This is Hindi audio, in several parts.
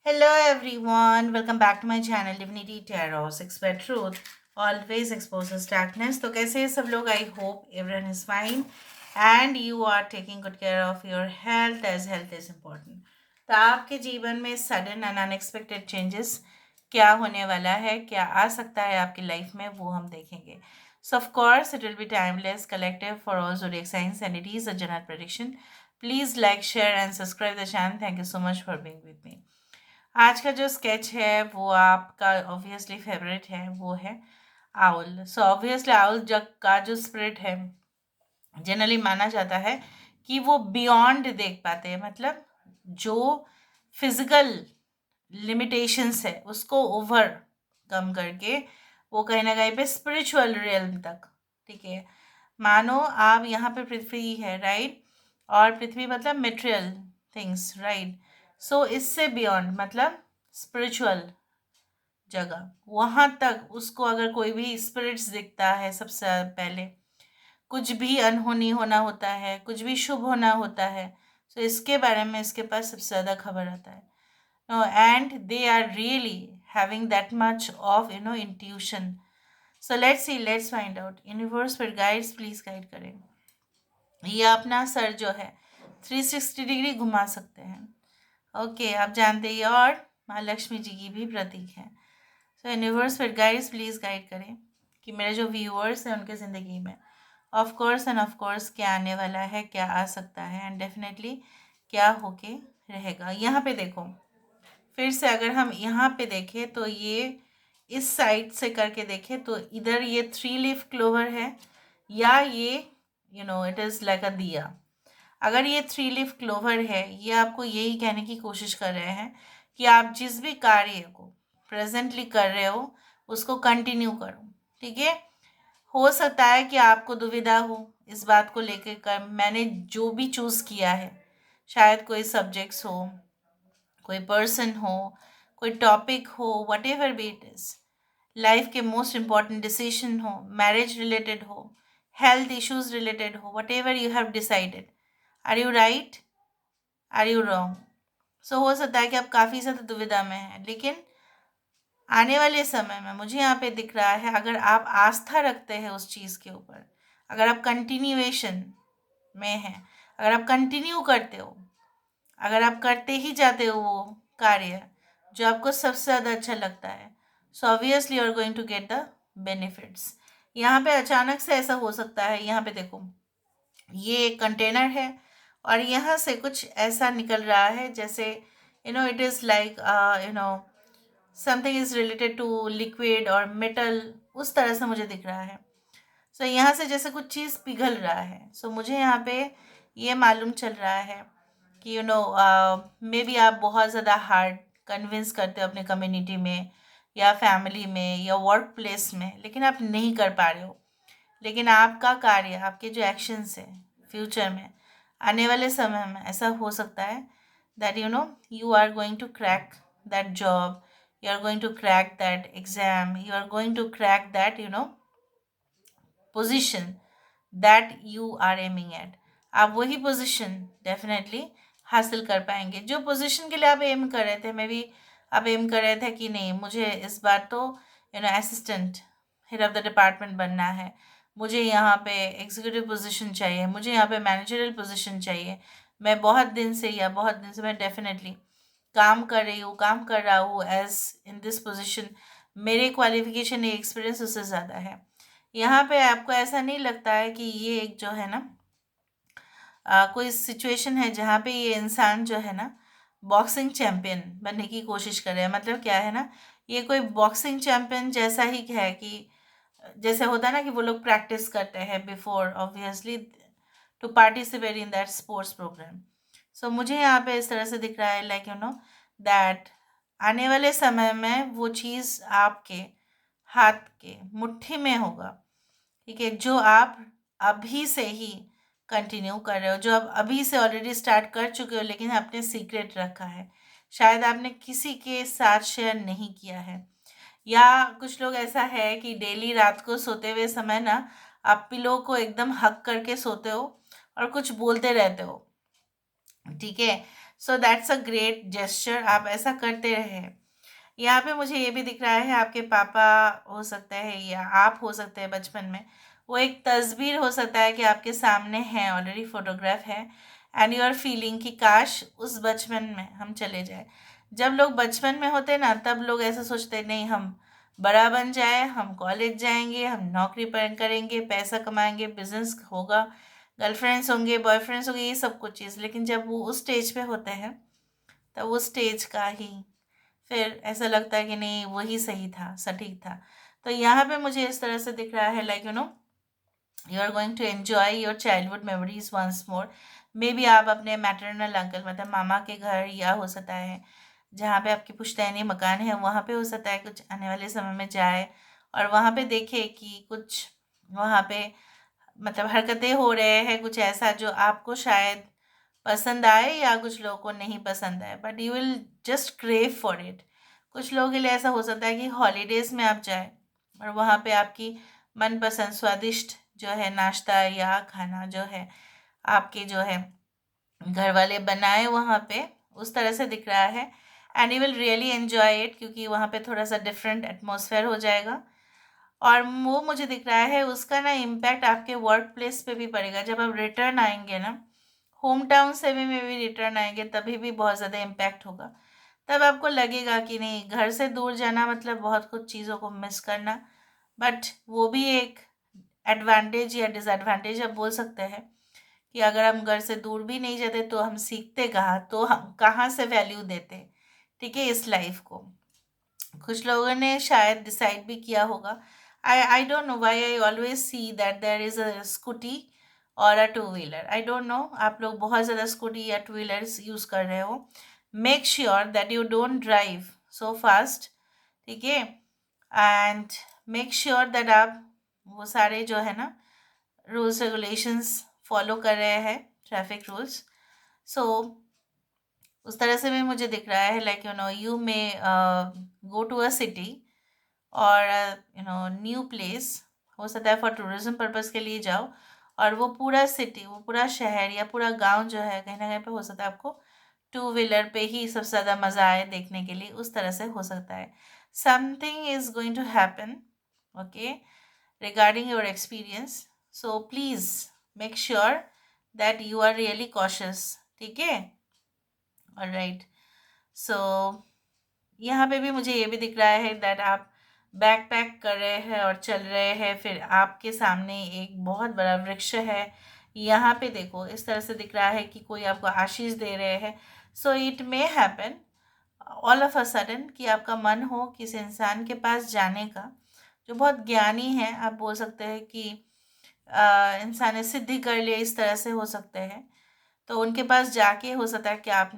Hello everyone, welcome back to my channel Divinity Tarot, Six Word Truth, always exposes darkness. तो कैसे हैं सब लोग? I hope everyone is fine and you are taking good care of your health as health is important. तो आपके जीवन में सडन एंड अनएक्सपेक्टेड चेंजेस क्या होने वाला है, क्या आ सकता है आपकी लाइफ में, वो हम देखेंगे. So of course it will be timeless, collective for all zodiac signs and it is a general prediction. Please like, share and subscribe the channel. Thank you so much for being with me. आज का जो स्केच है वो आपका ऑब्वियसली फेवरेट है, वो है आउल. सो ऑब्वियसली आउल जग का जो स्पिरिट है जनरली माना जाता है कि वो बियॉन्ड देख पाते हैं, मतलब जो फिजिकल लिमिटेशंस है उसको ओवर कम करके वो कहीं ना कहीं पे स्पिरिचुअल रियल्म तक. ठीक है, मानो आप यहाँ पे पृथ्वी है, राइट, और पृथ्वी मतलब मेटेरियल थिंग्स, राइट. सो इससे बियॉन्ड मतलब स्पिरिचुअल जगह, वहाँ तक उसको अगर कोई भी स्पिरिट्स दिखता है, सबसे पहले कुछ भी अनहोनी होना होता है, कुछ भी शुभ होना होता है, तो इसके बारे में इसके पास सबसे ज़्यादा खबर आता है. No, and they are really having that much of intuition. So let's see, let's find out. Universe फिर गाइड्स प्लीज गाइड करें. ये अपना सर जो है 360 डिग्री घुमा सकते हैं. ओके, आप जानते ही, और माँ लक्ष्मी जी की भी प्रतीक है. सो यूनिवर्स फिर गाइड्स प्लीज गाइड करें कि मेरे जो व्यूअर्स हैं उनके ज़िंदगी में of course end of course क्या आने वाला है, क्या आ सकता है, एंड डेफिनेटली क्या होके रहेगा. यहाँ पे देखो, फिर से अगर हम यहाँ पे देखें तो ये इस साइड से करके देखें तो इधर ये 3 लीफ क्लोवर है, या ये इट इज़ लाइक अ दिया. अगर ये 3 लीफ क्लोवर है, ये आपको यही कहने की कोशिश कर रहे हैं कि आप जिस भी कार्य को प्रेजेंटली कर रहे हो उसको कंटिन्यू करो. ठीक है, हो सकता है कि आपको दुविधा हो इस बात को लेकर कर मैंने जो भी चूज़ किया है, शायद कोई सब्जेक्ट्स हो, कोई पर्सन हो, कोई टॉपिक हो, whatever be it is, life के मोस्ट इम्पॉर्टेंट डिसीजन हो, मैरिज रिलेटेड हो, हेल्थ इश्यूज रिलेटेड हो, whatever you have decided, are you right, are you wrong. So हो सकता है कि आप काफ़ी ज़्यादा दुविधा में हैं, लेकिन आने वाले समय में मुझे यहाँ पे दिख रहा है, अगर आप आस्था रखते हैं उस चीज़ के ऊपर, अगर आप कंटिन्यूएशन में हैं, अगर आप कंटिन्यू करते हो, अगर आप करते ही जाते हो वो कार्य जो आपको सबसे ज़्यादा अच्छा लगता है, so obviously you are going to get the benefits. यहाँ पे अचानक से ऐसा हो सकता है, यहाँ पे देखो, ये एक कंटेनर है और यहाँ से कुछ ऐसा निकल रहा है जैसे it is like something is related to liquid और मेटल, उस तरह से मुझे दिख रहा है. सो यहाँ से जैसे कुछ चीज़ पिघल रहा है. सो मुझे यहाँ पे ये मालूम चल रहा है कि मे बी आप बहुत ज़्यादा हार्ड कन्विंस करते हो अपने कम्युनिटी में या फैमिली में या वर्क प्लेस में, लेकिन आप नहीं कर पा रहे हो. लेकिन आपका कार्य, आपके जो एक्शंस है फ्यूचर में, आने वाले समय में ऐसा हो सकता है that you are going to crack that job, you are going to crack that exam, you are going to crack that position that you are aiming at. आप वही पोजीशन डेफिनेटली हासिल कर पाएंगे जो पोजीशन के लिए आप एम कर रहे थे. मे बी आप एम कर रहे थे कि नहीं, मुझे इस बार तो assistant head of the department बनना है, मुझे यहाँ पे एग्जीक्यूटिव पोजीशन चाहिए, मुझे यहाँ पे मैनेजरियल पोजीशन चाहिए. मैं बहुत दिन से मैं डेफिनेटली काम कर रही हूँ, काम कर रहा हूँ एज इन दिस पोजीशन. मेरे क्वालिफिकेशन या एक्सपीरियंस उससे ज़्यादा है. यहाँ पे आपको ऐसा नहीं लगता है कि ये एक जो है ना कोई सिचुएशन है जहाँ पे ये इंसान जो है ना बॉक्सिंग चैम्पियन बनने की कोशिश कर रहे हैं. मतलब क्या है ना, ये कोई बॉक्सिंग चैम्पियन जैसा ही है कि जैसे होता है ना कि वो लोग प्रैक्टिस करते हैं before obviously to participate in that sports program. So मुझे यहाँ पे इस तरह से दिख रहा है लाइक दैट आने वाले समय में वो चीज़ आपके हाथ के मुट्ठी में होगा. ठीक है, जो आप अभी से ही कंटिन्यू कर रहे हो, जो आप अभी से ऑलरेडी स्टार्ट कर चुके हो, लेकिन आपने सीक्रेट रखा है, शायद आपने किसी के साथ शेयर नहीं किया है. या कुछ लोग ऐसा है कि डेली रात को सोते हुए समय ना आप पिलो को एकदम हक करके सोते हो और कुछ बोलते रहते हो. ठीक है, so that's a great gesture, आप ऐसा करते रहे। यहाँ पे मुझे ये भी दिख रहा है आपके पापा हो सकते हैं या आप हो सकते हैं बचपन में, वो एक तस्वीर हो सकता है कि आपके सामने है, ऑलरेडी फोटोग्राफ है, एंड यू आर फीलिंग कि काश उस बचपन में हम चले जाए। जब लोग बचपन में होते हैं ना, तब लोग ऐसा सोचते हैं नहीं हम बड़ा बन जाए, हम कॉलेज जाएंगे, हम नौकरी पर करेंगे, पैसा कमाएंगे, बिजनेस होगा, गर्लफ्रेंड्स होंगे, बॉयफ्रेंड्स होंगे, ये सब कुछ चीज़। लेकिन जब वो उस स्टेज पे होते हैं, तब वो स्टेज का ही फिर ऐसा लगता है कि नहीं वही सही था, सटीक था। तो यहाँ पे मुझे इस तरह से दिख रहा है like you are going to enjoy your childhood memories once more. Maybe आप अपने मैटरनल अंकल मतलब मामा के घर, या हो सकता है जहाँ पे आपकी पुश्तैनी मकान है वहाँ पे हो सकता है कुछ आने वाले समय में जाए और वहाँ पे देखे कि कुछ वहाँ पे मतलब हरकतें हो रहे हैं, कुछ ऐसा जो आपको शायद पसंद आए या कुछ लोगों को नहीं पसंद आए, but you will just crave for it. कुछ लोगों के लिए ऐसा हो सकता है कि हॉलीडेज़ में आप जाए और वहाँ पे आपकी मनपसंद स्वादिष्ट जो है नाश्ता या खाना जो है आपके जो है घर वाले बनाए वहाँ पे, उस तरह से दिख रहा है। And you will really enjoy it, क्योंकि वहाँ पे थोड़ा सा डिफरेंट एटमॉस्फेयर हो जाएगा। और वो मुझे दिख रहा है उसका ना इम्पैक्ट आपके वर्क प्लेस पे भी पड़ेगा। जब आप रिटर्न आएंगे ना, होम टाउन से भी में भी रिटर्न आएंगे, तभी भी बहुत ज़्यादा इम्पैक्ट होगा। तब आपको लगेगा कि नहीं, घर से दूर जाना मतलब बहुत कुछ चीज़ों को मिस करना। बट वो भी एक एडवांटेज या डिसएडवांटेज आप बोल सकते हैं कि अगर हम घर से दूर भी नहीं जाते तो हम सीखते कहाँ, तो हम कहाँ से वैल्यू देते, ठीक है, इस लाइफ को। कुछ लोगों ने शायद डिसाइड भी किया होगा। I don't know why I always see that there is a scooty और a two wheeler. I don't know, आप लोग बहुत ज़्यादा स्कूटी या टू व्हीलर्स यूज़ कर रहे हो। Make sure that you don't drive so fast, ठीक है, एंड मेक श्योर दैट आप वो सारे जो है ना रूल्स रेगुलेशंस फॉलो कर रहे हैं, ट्रैफिक रूल्स। सो उस तरह से भी मुझे दिख रहा है like you may go to a city और न्यू प्लेस, हो सकता है फॉर टूरिज्म पर्पज़ के लिए जाओ, और वो पूरा सिटी, वो पूरा शहर या पूरा गांव जो है कहीं ना कहीं पे हो सकता है आपको टू व्हीलर पे ही सबसे ज़्यादा मज़ा आए देखने के लिए, उस तरह से हो सकता है। Something is going to happen, okay, regarding your experience. So please make sure that you are really cautious, ठीक है। ऑलराइट, सो यहाँ पे भी मुझे ये भी दिख रहा है दैट आप बैकपैक कर रहे हैं और चल रहे हैं, फिर आपके सामने एक बहुत बड़ा वृक्ष है। यहाँ पे देखो इस तरह से दिख रहा है कि कोई आपको आशीष दे रहे हैं। So it may happen all of a sudden कि आपका मन हो किसी इंसान के पास जाने का जो बहुत ज्ञानी है, आप बोल सकते हैं कि इंसान ने सिद्धि कर लिया, इस तरह से हो सकते हैं। तो उनके पास जाके हो सकता है कि आप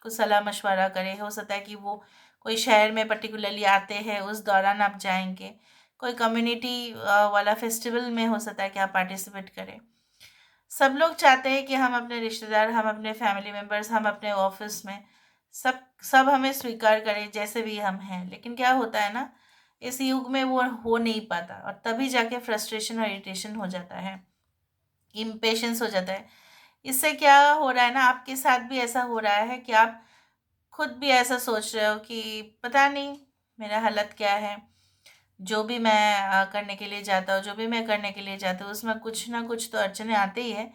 कुछ सलाह मशवरा करें, हो सकता है कि वो कोई शहर में पर्टिकुलरली आते हैं, उस दौरान आप जाएंगे, कोई कम्युनिटी वाला फेस्टिवल में हो सकता है कि आप पार्टिसिपेट करें। सब लोग चाहते हैं कि हम अपने रिश्तेदार, हम अपने फैमिली मेम्बर्स, हम अपने ऑफिस में सब सब हमें स्वीकार करें जैसे भी हम हैं, लेकिन क्या होता है ना, इस युग में वो हो नहीं पाता और तभी जाके फ्रस्ट्रेशन और इरिटेशन हो जाता है, इम्पेशंस हो जाता है। इससे क्या हो रहा है ना, आपके साथ भी ऐसा हो रहा है कि आप खुद भी ऐसा सोच रहे हो कि पता नहीं मेरा हालत क्या है, जो भी मैं करने के लिए जाता हूँ, जो भी मैं करने के लिए जाता हूँ उसमें कुछ ना कुछ तो अड़चने आते ही है।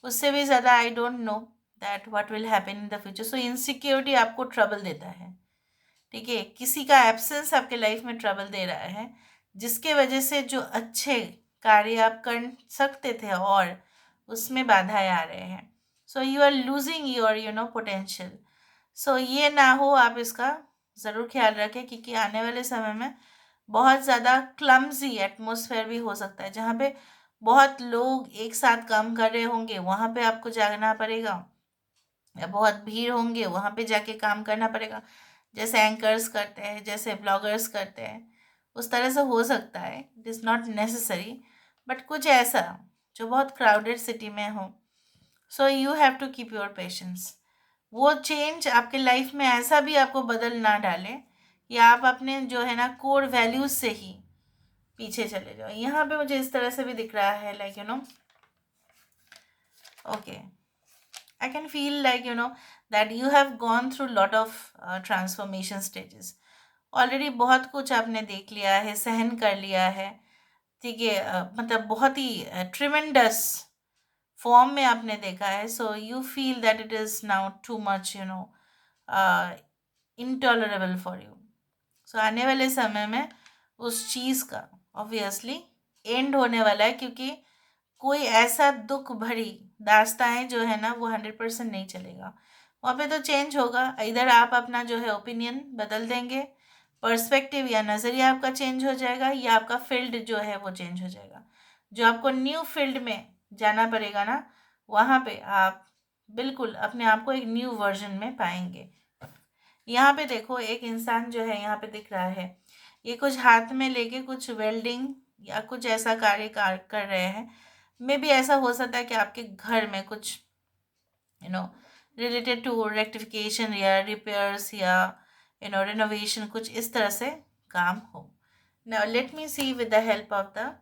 उससे भी ज़्यादा आई don't know that what will happen in the future. So insecurity आपको ट्रबल देता है, ठीक है, किसी का एब्सेंस आपके लाइफ में ट्रबल दे रहा है, जिसके वजह से जो अच्छे कार्य आप कर सकते थे और उसमें बाधाएं आ रहे हैं। So you are losing your potential. So ये ना हो, आप इसका ज़रूर ख्याल रखें, क्योंकि आने वाले समय में बहुत ज़्यादा क्लमजी एटमॉस्फेयर भी हो सकता है, जहाँ पे बहुत लोग एक साथ काम कर रहे होंगे, वहाँ पे आपको जाना पड़ेगा, या बहुत भीड़ होंगे वहाँ पे जाके काम करना पड़ेगा, जैसे एंकर्स करते हैं, जैसे ब्लॉगर्स करते हैं, उस तरह से हो सकता है। It is not necessary, but कुछ ऐसा जो बहुत क्राउडेड सिटी में हो। So you have to keep your patience. वो चेंज आपके लाइफ में ऐसा भी आपको बदल ना डाले कि आप अपने जो है ना कोर वैल्यूज से ही पीछे चले जाओ। यहाँ पे मुझे इस तरह से भी दिख रहा है like okay, I can feel like that you have gone through lot of transformation stages. Already बहुत कुछ आपने देख लिया है, सहन कर लिया है, ठीक है। मतलब बहुत ही ट्रिमेंडस फॉर्म में आपने देखा है। So you feel that it is now too much, you know, intolerable for you. So आने वाले समय में उस चीज़ का ऑब्वियसली एंड होने वाला है, क्योंकि कोई ऐसा दुख भरी दास्तां जो है ना वो 100% नहीं चलेगा। वहाँ पे तो चेंज होगा। इधर आप अपना जो है ओपिनियन बदल देंगे, पर्सपेक्टिव या नज़रिया आपका चेंज हो जाएगा, या आपका फील्ड जो है वो चेंज हो जाएगा। जो आपको न्यू फील्ड में जाना पड़ेगा ना, वहाँ पे आप बिल्कुल अपने आप को एक न्यू वर्जन में पाएंगे। यहाँ पे देखो, एक इंसान जो है यहाँ पे दिख रहा है, ये कुछ हाथ में लेके कुछ वेल्डिंग या कुछ ऐसा कार्य कर रहे हैं। मे बी ऐसा हो सकता है कि आपके घर में कुछ, you know, related to rectification या रिपेयर्स या रिनोवेशन, कुछ इस तरह से काम हो। Now let me see with the help of the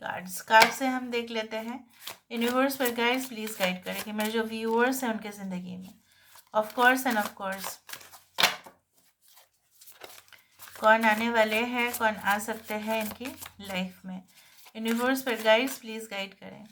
card से हम देख लेते हैं। यूनिवर्स पर गाइड्स प्लीज गाइड करें कि मेरे जो व्यूअर्स हैं उनके ज़िंदगी में of course end of course कौन आने वाले हैं, कौन आ सकते हैं इनकी लाइफ में। यूनिवर्स पर गाइड्स प्लीज गाइड करें।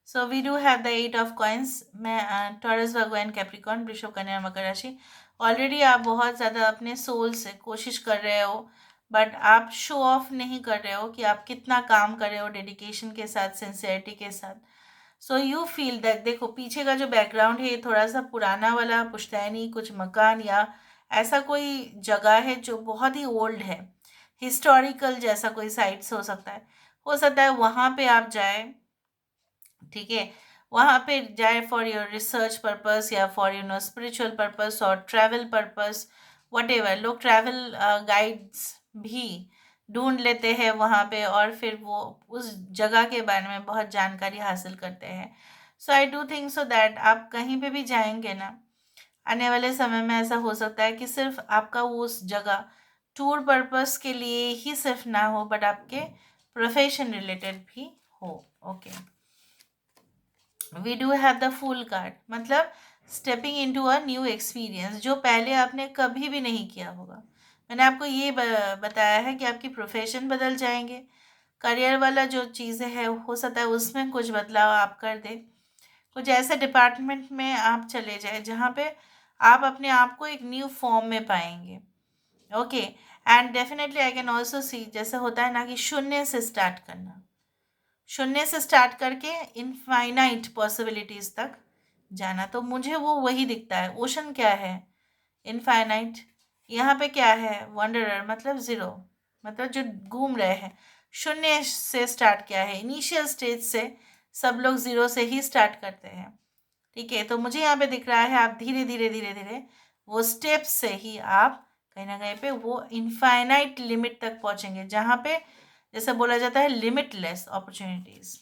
So we do have the 8 of coins. मैं टॉरस, भगवान, कैप्रिकॉर्न, वृषभ, कन्या, मकर राशि। ऑलरेडी आप बहुत ज़्यादा अपने सोल से कोशिश कर रहे हो, बट आप शो ऑफ नहीं कर रहे हो कि आप कितना काम कर रहे हो डेडिकेशन के साथ, सिंसियरिटी के साथ। सो यू फील दैट, देखो पीछे का जो बैकग्राउंड है ये थोड़ा सा पुराना वाला पुश्तैनी कुछ मकान या ऐसा कोई जगह है जो बहुत ही ओल्ड है, हिस्टोरिकल जैसा कोई साइट्स हो सकता है वहाँ पे आप जाए, ठीक है। वहाँ पे जाए फॉर योर रिसर्च पर्पस या फॉर स्पिरिचुअल पर्पस और ट्रैवल पर्पस, वट एवर। लोग ट्रैवल गाइड्स भी ढूंढ लेते हैं वहाँ पे, और फिर वो उस जगह के बारे में बहुत जानकारी हासिल करते हैं। So I do think so that आप कहीं पे भी जाएंगे ना, आने वाले समय में ऐसा हो सकता है कि सिर्फ आपका वो उस जगह टूर पर्पस के लिए ही सिर्फ ना हो, बट आपके प्रोफेशन रिलेटेड भी हो। Okay, we do have the full card, मतलब stepping into a new experience, जो पहले आपने कभी भी नहीं किया होगा। मैंने आपको ये बताया है कि आपकी प्रोफेशन बदल जाएंगे। करियर वाला जो चीज़ें है हो सकता है उसमें कुछ बदलाव आप कर दें। कुछ ऐसे डिपार्टमेंट में आप चले जाए जहाँ पे आप अपने आप को एक न्यू फॉर्म में पाएंगे। Okay, and definitely I can also see, जैसे होता है ना कि शून्य से स्टार्ट करना, शून्य से स्टार्ट करके इनफाइनाइट पॉसिबिलिटीज तक जाना, तो मुझे वो वही दिखता है। ओशन क्या है? इनफाइनाइट। यहाँ पे क्या है? वंडरर, मतलब ज़ीरो, मतलब जो घूम रहे हैं। शून्य से स्टार्ट क्या है? इनिशियल स्टेज से सब लोग ज़ीरो से ही स्टार्ट करते हैं, ठीक है। तो मुझे यहाँ पे दिख रहा है आप धीरे धीरे धीरे धीरे वो स्टेप्स से ही आप कहीं ना कहीं पे वो इनफाइनाइट लिमिट तक पहुँचेंगे, जहाँ पे जैसे बोला जाता है limitless opportunities.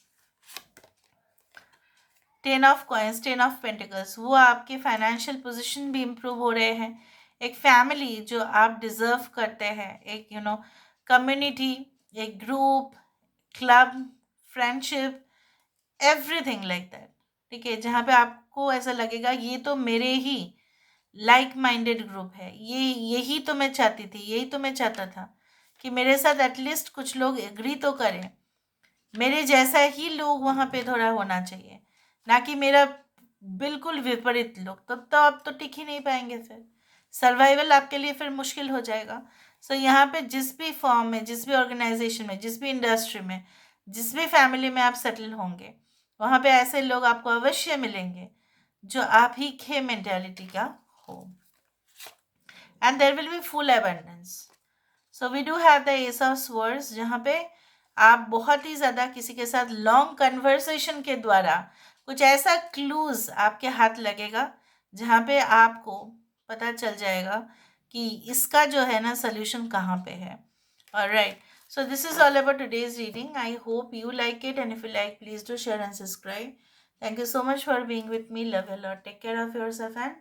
10 of coins, 10 of pentacles, वो आपके फाइनेंशियल पोजीशन भी इम्प्रूव हो रहे हैं। एक फैमिली जो आप डिजर्व करते हैं, एक कम्युनिटी, एक group, club, friendship, everything like that, ठीक है। जहाँ पे आपको ऐसा लगेगा ये तो मेरे ही लाइक माइंडेड ग्रुप है, ये यही तो मैं चाहती थी, यही तो मैं चाहता था कि मेरे साथ एटलीस्ट कुछ लोग एग्री तो करें, मेरे जैसा ही लोग वहाँ पे थोड़ा होना चाहिए, ना कि मेरा बिल्कुल विपरीत लोग। तब तो आप तो टिक ही नहीं पाएंगे, फिर सर्वाइवल आपके लिए फिर मुश्किल हो जाएगा। सो यहाँ पे जिस भी फॉर्म में, जिस भी ऑर्गेनाइजेशन में, जिस भी इंडस्ट्री में, जिस भी फैमिली में आप सेटल होंगे, वहाँ पे ऐसे लोग आपको अवश्य मिलेंगे जो आप ही के मेंटालिटी का हो, and there will be full abundance. So we do have the ace of swords, जहाँ पे आप बहुत ही ज़्यादा किसी के साथ लॉन्ग कन्वर्सेशन के द्वारा कुछ ऐसा क्लूज आपके हाथ लगेगा जहाँ पे आपको पता चल जाएगा कि इसका जो है ना सोल्यूशन कहाँ पे है। Alright, so this is all about today's reading. I hope you like it, and if you like, please do share and subscribe. Thank you so much for being with me. Love you a lot. Take care of yourself and